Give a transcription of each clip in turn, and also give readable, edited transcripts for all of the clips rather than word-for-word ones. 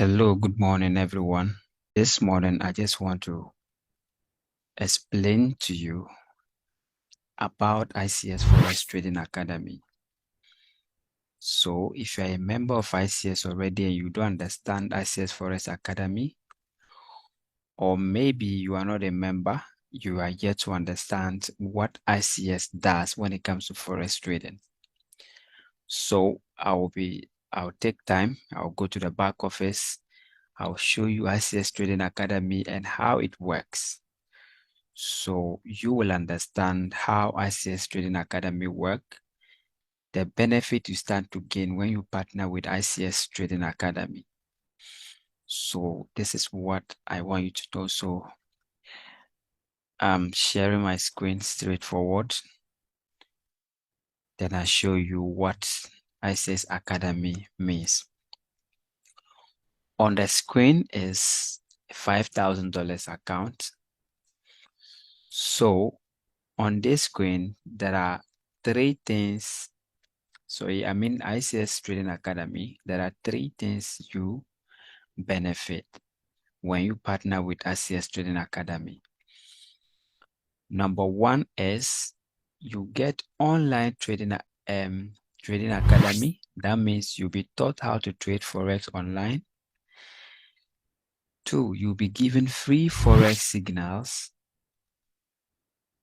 Hello, good morning, everyone. This morning, I just want to explain to you about ICS Forex Trading Academy. So, if you're a member of ICS already and you don't understand ICS Forex Academy, or maybe you are not a member, you are yet to understand what ICS does when it comes to Forex trading. So, I'll take time, I'll go to the back office, I'll show you ICS Trading Academy and how it works. So you will understand how ICS Trading Academy work, the benefit you stand to gain when you partner with ICS Trading Academy. So this is what I want you to know. So I'm sharing my screen straightforward. Then I show you what ICS Academy means. On the screen is a $5,000 account. So on this screen, there are three things. So ICS Trading Academy, there are three things you benefit when you partner with ICS Trading Academy. Number one is you get online trading academy. That means you'll be taught how to trade Forex online. Two, you'll be given free Forex signals.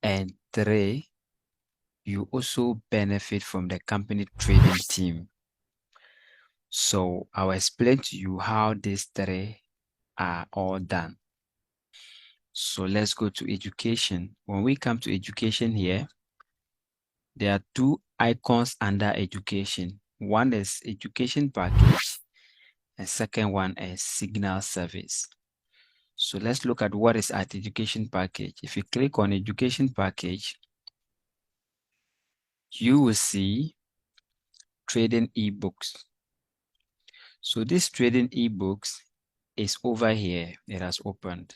And three, you also benefit from the company trading team. So I'll explain to you how these three are all done. So let's go to education. When we come to education here, there are two icons under education. One is education package, and second one is signal service. So let's look at what is at education package. If you click on education package, you will see trading ebooks. So this trading ebooks is over here. It has opened.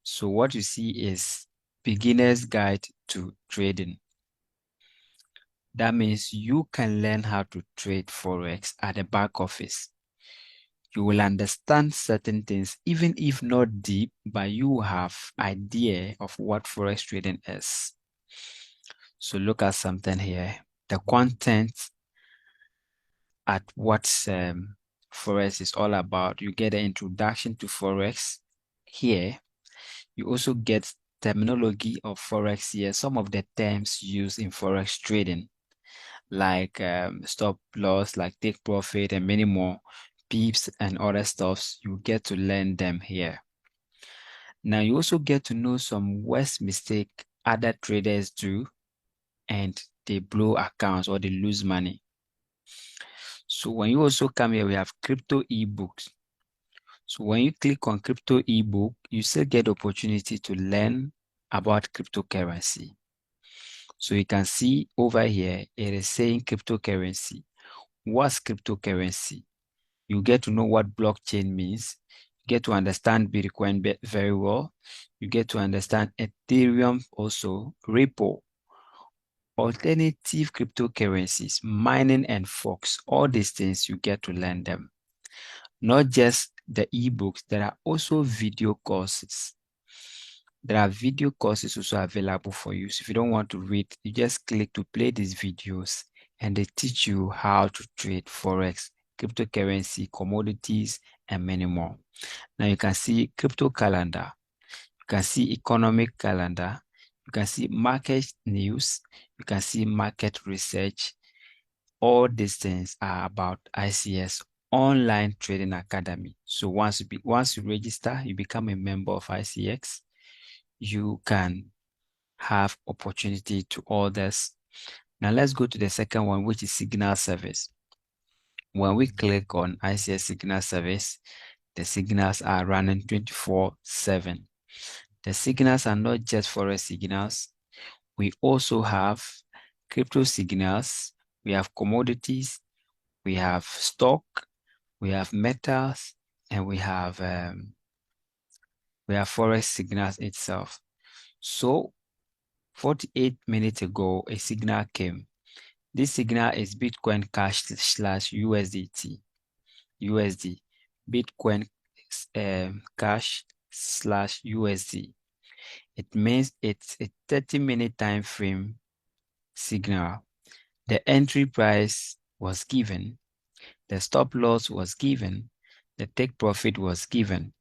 So what you see is beginner's guide to trading. That means you can learn how to trade Forex at the back office. You will understand certain things, even if not deep, but you have idea of what Forex trading is. So look at something here. The content at what Forex is all about. You get an introduction to Forex here. You also get terminology of Forex here, some of the terms used in Forex trading, like stop loss, like take profit, and many more, pips and other stuffs. You get to learn them here. Now you also get to know some worst mistake other traders do, and they blow accounts or they lose money. So when you also come here, we have crypto ebooks. So when you click on crypto ebook, you still get the opportunity to learn about cryptocurrency. So you can see over here, it is saying cryptocurrency. What's cryptocurrency? You get to know what blockchain means. You get to understand Bitcoin very well. You get to understand Ethereum also, Ripple, alternative cryptocurrencies, mining and Forex. All these things, you get to learn them. Not just the ebooks, there are also video courses. There are video courses also available for you. So if you don't want to read, you just click to play these videos and they teach you how to trade Forex, cryptocurrency, commodities, and many more. Now you can see crypto calendar. You can see economic calendar. You can see market news. You can see market research. All these things are about ICS Online Trading Academy. So once you register, you become a member of ICX, you can have opportunity to others. Now let's go to the second one, which is signal service. When we click on ICS signal service, the signals are running 24/7. The signals are not just Forex signals. We also have crypto signals. We have commodities. We have stock. We have metals, and we have Forex signals itself. So 48 minutes ago, a signal came. This signal is Bitcoin Cash / USD. Bitcoin cash / USD. It means it's a 30-minute time frame signal. The entry price was given, the stop loss was given, the take profit was given.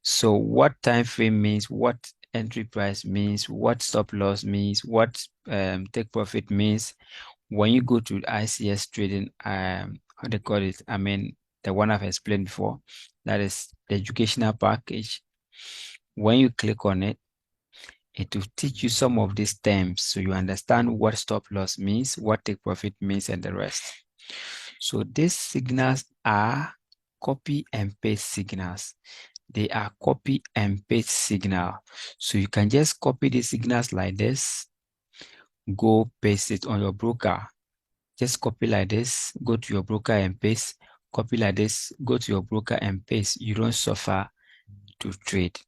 So what time frame means, what entry price means, what stop loss means, what take profit means. When you go to ICS trading, how they call it, I mean, the one I've explained before, that is the educational package. When you click on it, it will teach you some of these terms so you understand what stop loss means, what take profit means, and the rest. So these signals are copy and paste signals. They are copy and paste signal. So you can just copy the signals like this, go paste it on your broker. Just copy like this, go to your broker and paste. Copy like this, go to your broker and paste. You don't suffer to trade.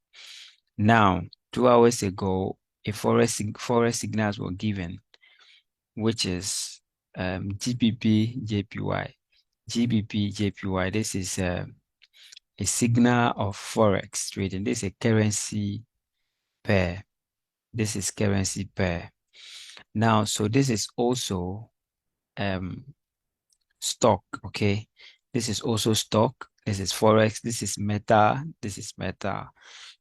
Now, 2 hours ago, a forex signals were given, which is GBP JPY. GBP JPY. This is a signal of forex trading. This is a currency pair. This is currency pair. Now, so this is also stock. Okay, this is also stock. This is forex. This is meta. This is meta.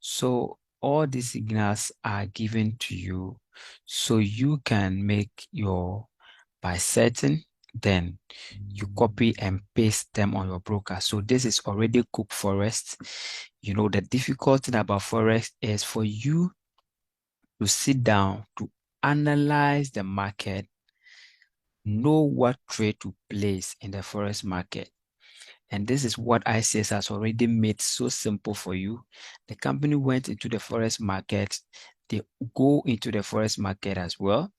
So all these signals are given to you so you can make your by setting, then you copy and paste them on your broker. So this is already cooked forex. You know, the difficult thing about forex is for you to sit down to analyze the market, know what trade to place in the forex market. And this is what ICS has already made so simple for you. The company went into the forex market. They go into the forex market as well.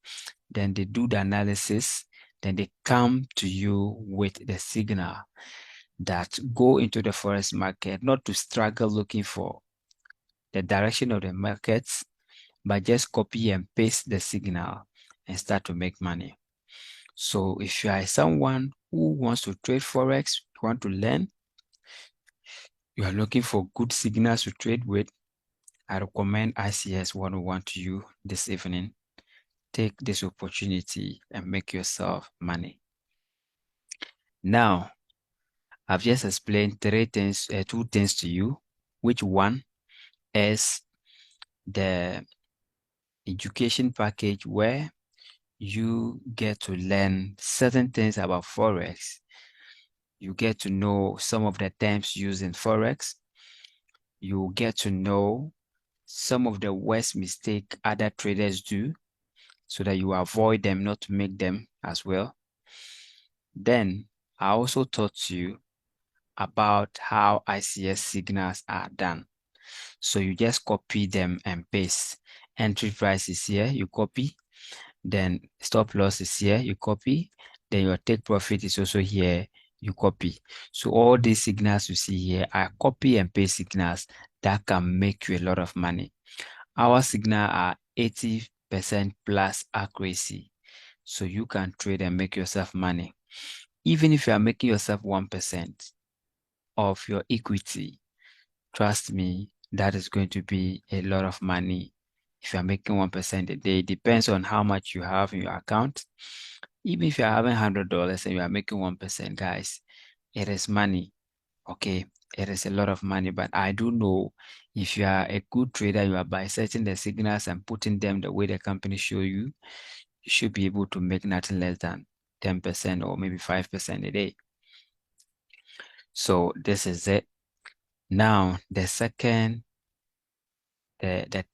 Then they do the analysis. Then they come to you with the signal that go into the forex market, not to struggle looking for the direction of the markets, but just copy and paste the signal and start to make money. So if you are someone who wants to trade forex, you want to learn, you are looking for good signals to trade with, I recommend ICS 101 to you this evening. Take this opportunity and make yourself money. Now, I've just explained two things to you. Which one is the education package where you get to learn certain things about Forex. You get to know some of the terms used in Forex. You get to know some of the worst mistake other traders do so that you avoid them, not to make them as well. Then I also taught you about how ICS signals are done. So you just copy them and paste. Entry price is here, you copy. Then stop loss is here, you copy. Then your take profit is also here, you copy. So all these signals you see here are copy and paste signals that can make you a lot of money. Our signal are 80% plus accuracy. So you can trade and make yourself money. Even if you are making yourself 1% of your equity, trust me, that is going to be a lot of money. If you're making 1% a day, it depends on how much you have in your account. Even if you're having $100 and you are making 1%, guys, it is money. Okay, it is a lot of money, but I do know if you are a good trader, you are bisecting the signals and putting them the way the company show you, you should be able to make nothing less than 10% or maybe 5% a day. So this is it. Now, the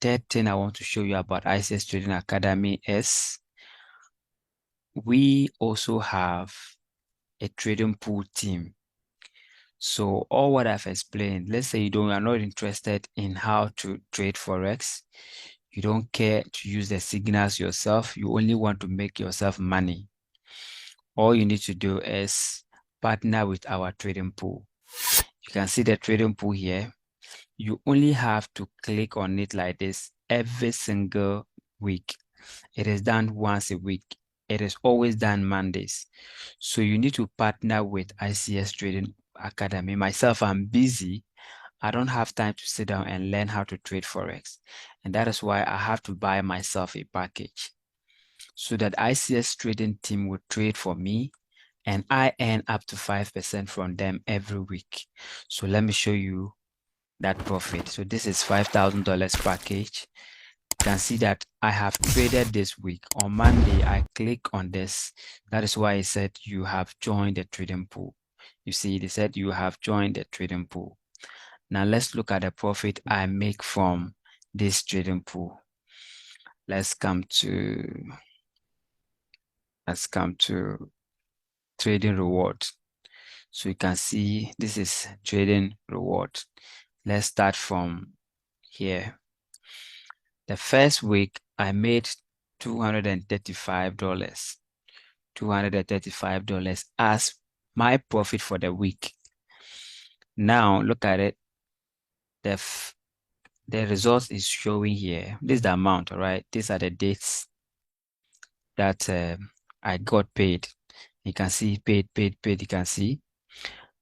third thing I want to show you about ICS Trading Academy is we also have a trading pool team. So all what I've explained, let's say you are not interested in how to trade Forex, you don't care to use the signals yourself, you only want to make yourself money. All you need to do is partner with our trading pool. You can see the trading pool here. You only have to click on it like this every single week. It is done once a week. It is always done Mondays. So you need to partner with ICS Trading Academy. Myself, I'm busy. I don't have time to sit down and learn how to trade Forex. And that is why I have to buy myself a package so that ICS trading team will trade for me and I earn up to 5% from them every week. So let me show you that profit. So this is $5,000 package. You can see that I have traded this week. On Monday, I click on this. That is why it said you have joined the trading pool. You see, they said you have joined the trading pool. Now let's look at the profit I make from this trading pool. Let's come to trading reward. So you can see this is trading reward. Let's start from here. The first week I made $235. $235 as my profit for the week. Now look at it. The result is showing here. This is the amount, all right? These are the dates that I got paid. You can see paid. You can see.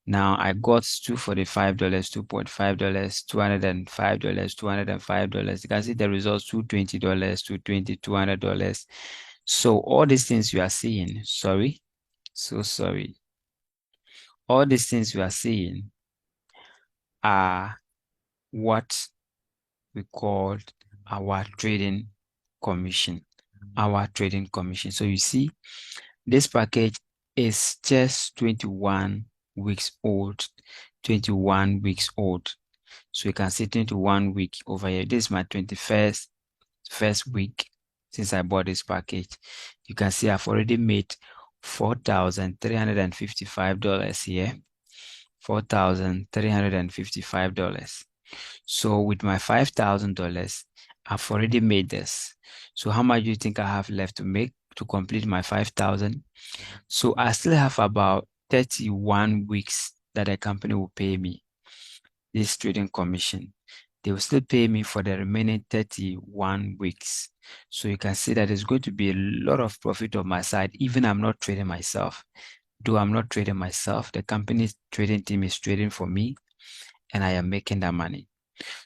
Now I got $245, $2.5, $205, $205. You can see the results, $220, $220, $200. So all these things you are seeing, sorry. All these things you are seeing are what we called our trading commission. So you see, this package is just 21 weeks old. 21 weeks old. So you can see 21 week over here. This is my 21st week since I bought this package. You can see I've already made $4,355 here. $4,355. So with my $5,000, I've already made this. So how much do you think I have left to make to complete my 5,000? So I still have about 31 weeks that the company will pay me this trading commission. They will still pay me for the remaining 31 weeks. So you can see that it's going to be a lot of profit on my side, even I'm not trading myself. Though I'm not trading myself, the company's trading team is trading for me and I am making that money.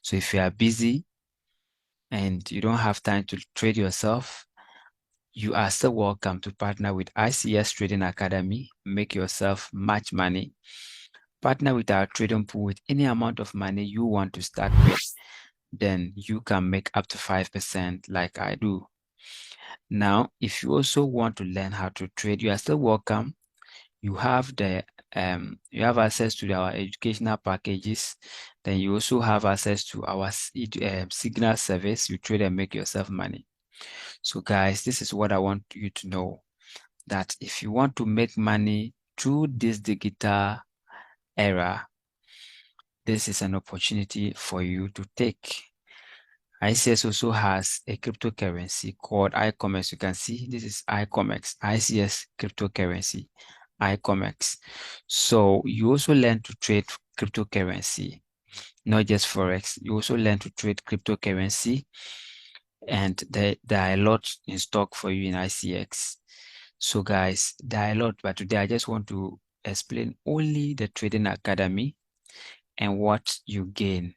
So if you are busy and you don't have time to trade yourself, you are still welcome to partner with ICS Trading Academy, make yourself much money. Partner with our trading pool with any amount of money you want to start with. Then you can make up to 5% like I do. Now, if you also want to learn how to trade, you are still welcome. You have access to our educational packages. Then you also have access to our signal service. You trade and make yourself money. So guys, this is what I want you to know, that if you want to make money through this digital era, this is an opportunity for you to take. ICS also has a cryptocurrency called iComex. You can see this is iComex, ICS cryptocurrency, iComex. So you also learn to trade cryptocurrency, not just Forex. You also learn to trade cryptocurrency, and there are a lot in stock for you in ICX. So guys, there are a lot, but today I just want to explain only the Trading Academy and what you gain.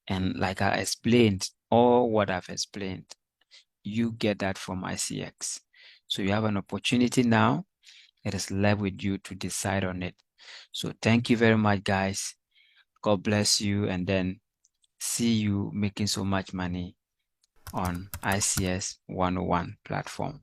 And like I explained, all what I've explained, you get that from ICX. So you have an opportunity now. It is left with you to decide on it. So thank you very much, guys. God bless you, and then see you making so much money on ICS 101 platform.